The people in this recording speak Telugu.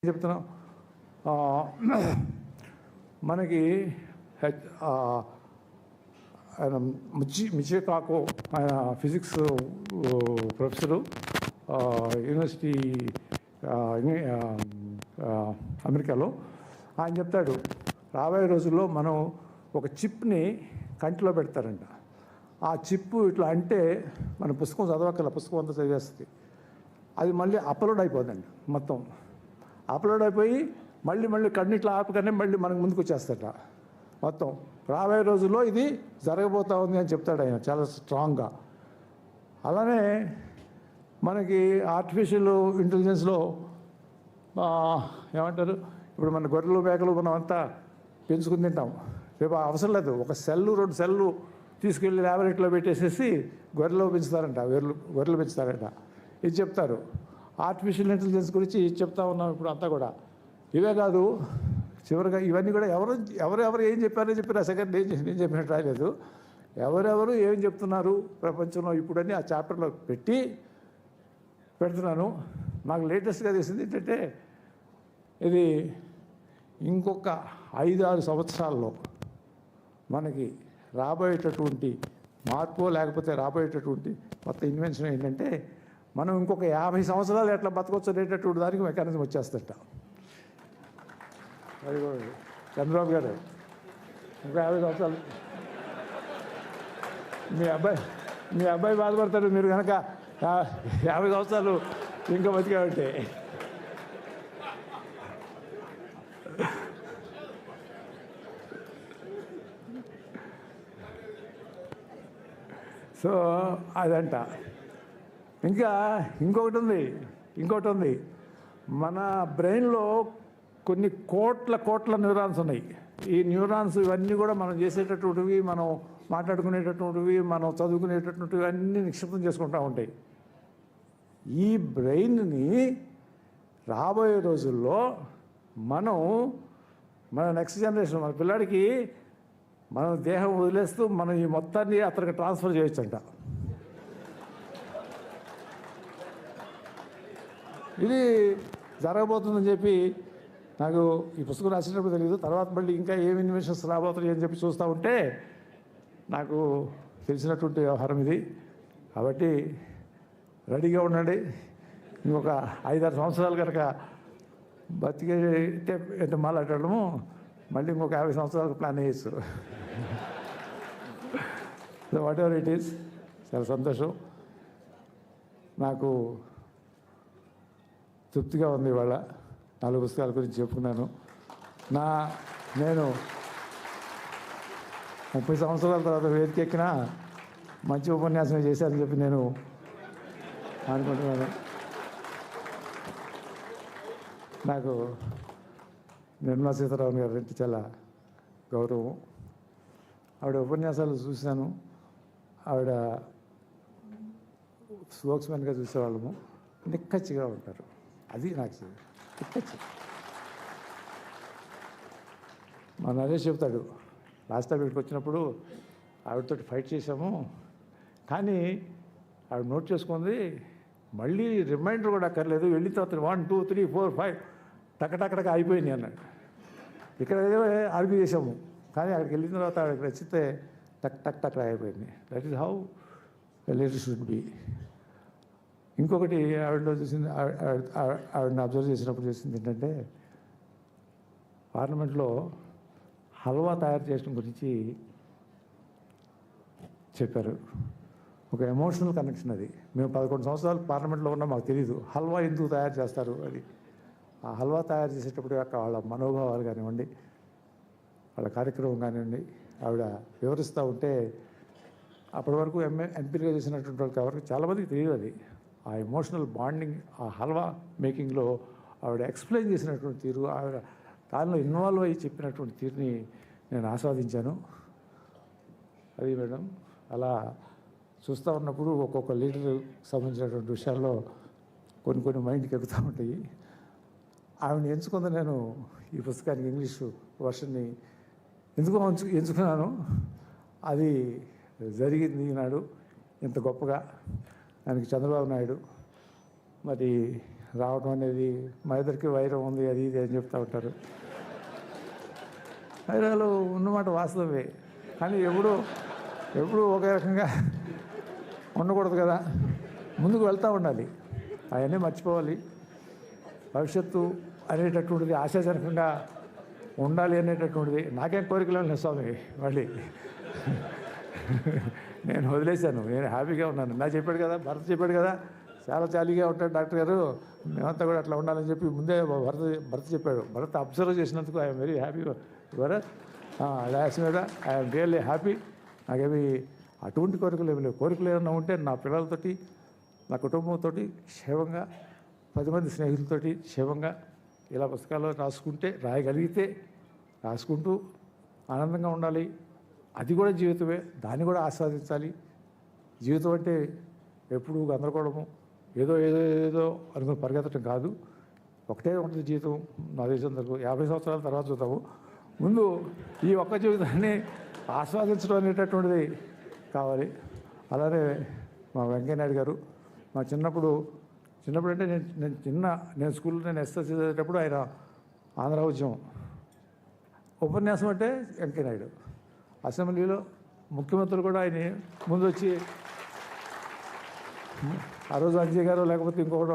చెప్తున్నాం. మనకి ఆయన మిచికాకో ఆయన ఫిజిక్స్ ప్రొఫెసరు యూనివర్సిటీ అమెరికాలో. ఆయన చెప్తాడు, రాబోయే రోజుల్లో మనం ఒక చిప్ని కంటిలో పెడతారంట. ఆ చిప్ ఇట్లా అంటే మన పుస్తకం చదవక్కల, పుస్తకం అంతా చదివేస్తుంది. అది మళ్ళీ అప్లోడ్ అయిపోదండి. మొత్తం అప్లోడ్ అయిపోయి మళ్ళీ కన్నిట్లో ఆపగానే మళ్ళీ మనకు ముందుకు వచ్చేస్తాట. మొత్తం రాబోయే రోజుల్లో ఇది జరగబోతా ఉంది అని చెప్తాడు ఆయన చాలా స్ట్రాంగ్గా. అలానే మనకి ఆర్టిఫిషియల్ ఇంటెలిజెన్స్లో ఏమంటారు, ఇప్పుడు మన గొర్రెలు మేకలు మనం అంతా పెంచుకుని తింటాం. రేపు అవసరం లేదు, ఒక సెల్లు 2 సెల్లు తీసుకెళ్ళి ల్యాబొరేటరీలో పెట్టేసేసి గొర్రెలు పెంచుతారంట, గొర్రెలు పెంచుతారంట. ఇది చెప్తారు. ఆర్టిఫిషియల్ ఇంటెలిజెన్స్ గురించి చెప్తా ఉన్నాం ఇప్పుడు అంతా కూడా. ఇవే కాదు, చివరిగా ఇవన్నీ కూడా ఎవరెవరు ఏం చెప్పారో సెకండ్ నేను చెప్పినట్టు రాలేదు. ఎవరెవరు ఏం చెప్తున్నారు ప్రపంచంలో ఇప్పుడని ఆ చాప్టర్లో పెడుతున్నాను. నాకు లేటెస్ట్గా తెలిసింది ఏంటంటే, ఇది ఇంకొక 5-6 సంవత్సరాల్లో మనకి రాబోయేటటువంటి మార్పు, లేకపోతే రాబోయేటటువంటి కొత్త ఇన్వెన్షన్ ఏంటంటే, మనం ఇంకొక 50 సంవత్సరాలు ఎట్లా బతకొచ్చు అనేటటువంటి దానికి మెకానిజం వచ్చేస్తట. అది కూడా చంద్రబాబు గారు ఇంకో 50 సంవత్సరాలు మీ అబ్బాయి బాధపడతాడు మీరు కనుక 50 సంవత్సరాలు ఇంకా బతికామంటే. సో అదంట. ఇంకా ఇంకొకటి ఉంది. మన బ్రెయిన్లో కొన్ని కోట్ల న్యూరాన్స్ ఉన్నాయి. ఈ న్యూరాన్స్ ఇవన్నీ కూడా మనం చేసేటటువంటివి, మనం మాట్లాడుకునేటటువంటివి, మనం చదువుకునేటటువంటివి అన్నీ నిక్షిప్తం చేసుకుంటూ ఉంటాయి. ఈ బ్రెయిన్ని రాబోయే రోజుల్లో మన నెక్స్ట్ జనరేషన్, మన పిల్లాడికి మన దేహం వదిలేస్తూ మనం ఈ మొత్తాన్ని అతనికి ట్రాన్స్ఫర్ చేయొచ్చంట. ఇది జరగబోతుందని చెప్పి నాకు ఈ పుస్తకం రాసినప్పుడు తెలియదు. తర్వాత మళ్ళీ ఇంకా ఏమి ఇన్వెన్షన్స్ రాబోతున్నాయి అని చెప్పి చూస్తూ ఉంటే నాకు తెలిసినటువంటి వ్యవహారం ఇది. కాబట్టి రెడీగా ఉండండి. ఇంకొక 5-6 సంవత్సరాలు కనుక బతికే అంటే మాట్లాడము, మళ్ళీ ఇంకొక 50 సంవత్సరాలకు ప్లాన్ చేయొచ్చు. So what ever it is, చాలా సంతోషం. నాకు తృప్తిగా ఉంది. ఇవాళ 4 పుస్తకాల గురించి చెప్పుకున్నాను. నేను 30 సంవత్సరాల తర్వాత వేదికెక్కినా మంచి ఉపన్యాసం చేశారని చెప్పి నేను అనుకుంటున్నాను. నాకు నిర్మలా సీతారామన్ గారు అంటే చాలా గౌరవం. ఆవిడ ఉపన్యాసాలు చూశాను. ఆవిడ స్పోక్స్మెన్గా చూసేవాళ్ళము. నిక్కచ్చిగా ఉంటారు. అది నాకు నిక్కచ్చి. మా నరేష్ చెప్తాడు, లాస్ట్ టైం ఇక్కడికి వచ్చినప్పుడు ఆవిడతో ఫైట్ చేశాము, కానీ ఆవిడ నోట్ చేసుకుంది, మళ్ళీ రిమైండర్ కూడా అక్కర్లేదు, వెళ్ళిన తర్వాత 1 2 3 4 5 టకటకటక అయిపోయింది అన్నాడు. ఇక్కడ ఏదో ఆర్గ్యూ చేసాము, కానీ అక్కడికి వెళ్ళిన తర్వాత ఆవిడకి నచ్చితే టక్ అయిపోయింది. That is how leader should be. ఇంకొకటి ఆవిడలో చూసింది, ఆవిడని అబ్జర్వ్ చేసినప్పుడు చూసింది ఏంటంటే, పార్లమెంట్లో హల్వా తయారు చేయడం గురించి చెప్పారు. ఒక ఎమోషనల్ కనెక్షన్ అది. మేము 11 సంవత్సరాలు పార్లమెంట్లో ఉన్నా మాకు తెలియదు హల్వా ఎందుకు తయారు చేస్తారు అది. ఆ హల్వా తయారు చేసేటప్పుడు వాళ్ళ మనోభావాలు కానివ్వండి, వాళ్ళ కార్యక్రమం కానివ్వండి, ఆవిడ వివరిస్తూ ఉంటే అప్పటి వరకు ఎంపీలుగా చేసినటువంటి వాళ్ళకి ఎవరికి చాలామందికి తెలియదు అది. ఆ ఎమోషనల్ బాండింగ్, ఆ హల్వా మేకింగ్లో ఆవిడ ఎక్స్ప్లెయిన్ చేసినటువంటి తీరు, ఆవిడ దానిలో ఇన్వాల్వ్ అయ్యి చెప్పినటువంటి తీరుని నేను ఆస్వాదించాను. అది మేడం, అలా చూస్తూ ఉన్నప్పుడు ఒక్కొక్క లీడర్ సంబంధించినటువంటి విషయాల్లో కొన్ని మైండ్కి ఎక్కుతూ ఉంటాయి. ఆవిడని ఎంచుకుంది నేను ఈ పుస్తకానికి ఇంగ్లీషు వర్షన్ని ఎందుకో ఎంచుకున్నాను. అది జరిగింది ఈనాడు ఇంత గొప్పగా. దానికి చంద్రబాబు నాయుడు మరి రావడం అనేది మా ఇద్దరికి వైరం ఉంది అది ఇది అని చెప్తూ ఉంటారు. వైరాలు ఉన్నమాట వాస్తవమే, కానీ ఎప్పుడు ఒకే రకంగా ఉండకూడదు కదా, ముందుకు వెళ్తూ ఉండాలి, అవన్నీ మర్చిపోవాలి. భవిష్యత్తు అనేటటువంటిది ఆశాజనకంగా ఉండాలి అనేటటువంటిది నాకేం కోరికలు లేదు స్వామి. మళ్ళీ నేను వదిలేశాను, నేను హ్యాపీగా ఉన్నాను. నా చెప్పాడు కదా, భరత్ చెప్పాడు కదా, చాలా జాలీగా ఉంటాడు డాక్టర్ గారు, మేమంతా కూడా అట్లా ఉండాలని చెప్పి ముందే భరత్ చెప్పాడు. భరత్ అబ్జర్వ్ చేసినందుకు I'm very happy Bharat. Das మీద ఐఎమ్ రియల్లీ హ్యాపీ. నాకేమి అటువంటి కోరికలు ఏమి లేవు. కోరికలు ఏమైనా ఉంటే నా పిల్లలతోటి, నా కుటుంబంతో క్షేమంగా, 10 మంది స్నేహితులతోటి క్షేమంగా ఇలా పుస్తకాల్లో రాయగలిగితే రాసుకుంటూ ఆనందంగా ఉండాలి. అది కూడా జీవితమే, దాన్ని కూడా ఆస్వాదించాలి. జీవితం అంటే ఎప్పుడు గందరగోళము, ఏదో అనుకుని పరిగెత్తడం కాదు. ఒకటే ఉంటుంది జీవితం. నా దేశం వరకు 50 సంవత్సరాల తర్వాత చూద్దాము. ముందు ఈ ఒక్క జీవితాన్ని ఆస్వాదించడం అనేటటువంటిది కావాలి. అలానే మా వెంకయ్యనాయుడు గారు, మా చిన్నప్పుడు అంటే నేను స్కూల్లో ఎస్ఎస్సీ చదివేటప్పుడు ఆయన ఆంధ్ర ఉద్యమం ఉపన్యాసం అంటే వెంకయ్యనాయుడు. అసెంబ్లీలో ముఖ్యమంత్రులు కూడా ఆయన ముందు వచ్చి, ఆ రోజు అంజయ్ గారు లేకపోతే ఇంకొకటి